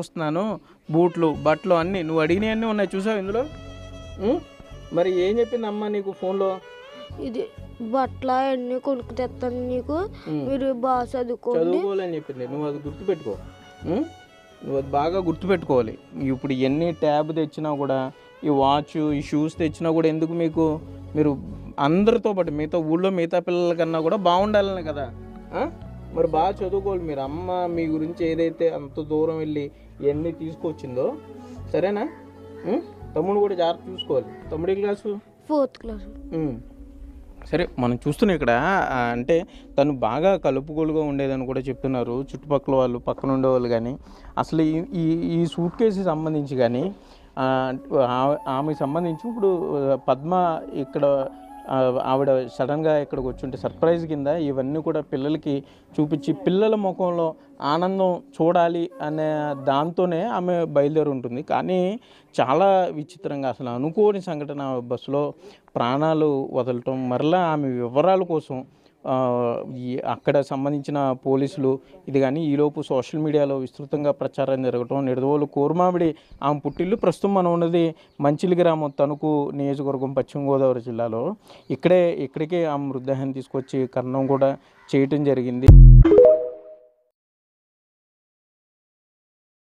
వస్తున్నాను, బూట్లు బట్టలు అన్నీ నువ్వు అడిగినవన్నీ ఉన్నాయి, చూసావు ఇందులో. మరి ఏం చెప్పింది అమ్మ నీకు ఫోన్లో? ఇది బట్టలు అన్నీ కొనుక్కు తెస్తాను నీకు, మీరు బాగా చదువుకోవాలని చెప్పింది. నువ్వు అది గుర్తుపెట్టుకో, నువ్వు అది బాగా గుర్తుపెట్టుకోవాలి. ఇప్పుడు ఎన్ని ట్యాబ్ తెచ్చినా కూడా, ఈ వాచ్ ఈ షూస్ తెచ్చినా కూడా ఎందుకు మీకు, మీరు అందరితో పాటు మిగతా ఊళ్ళో మిగతా పిల్లల కన్నా కూడా బాగుండాలనే కదా. మరి బాగా చదువుకోవాలి మీరు. అమ్మ మీ గురించి ఏదైతే అంత దూరం వెళ్ళి ఇవన్నీ తీసుకొచ్చిందో, సరేనా? తమ్ముడు కూడా జాగ్రత్త చూసుకోవాలి. తమ్ముడి క్లాసు 4th క్లాస్. సరే, మనం చూస్తున్నాం ఇక్కడ అంటే తను బాగా కలుపుగోలుగా ఉండేదని కూడా చెప్తున్నారు చుట్టుపక్కల వాళ్ళు, పక్కన ఉండేవాళ్ళు. కానీ అసలు ఈ సూట్ కేసు సంబంధించి కానీ ఆమెకు సంబంధించి ఇప్పుడు పద్మ ఇక్కడ ఆవిడ సడన్గా ఇక్కడికి వచ్చి ఉంటే సర్ప్రైజ్ కింద ఇవన్నీ కూడా పిల్లలకి చూపించి పిల్లల ముఖంలో ఆనందం చూడాలి అనే దాంతోనే ఆమె బయలుదేరి ఉంటుంది. కానీ చాలా విచిత్రంగా అసలు అనుకోని సంఘటన, బస్సులో ప్రాణాలు వదలటం, మరలా ఆమె వివరాల కోసం అక్కడ సంబంధించిన పోలీసులు ఇది కానీ ఈలోపు సోషల్ మీడియాలో విస్తృతంగా ప్రచారం జరగటం. నిడదవోలు కోరమామిడి ఆమె పుట్టిల్లు. ప్రస్తుతం మనం ఉన్నది మంచిలి గ్రామం, తణుకు నియోజకవర్గం, పశ్చిమ గోదావరి జిల్లాలో. ఇక్కడికే ఆమె మృతదేహాన్ని తీసుకొచ్చి కర్ణం కూడా చేయటం జరిగింది.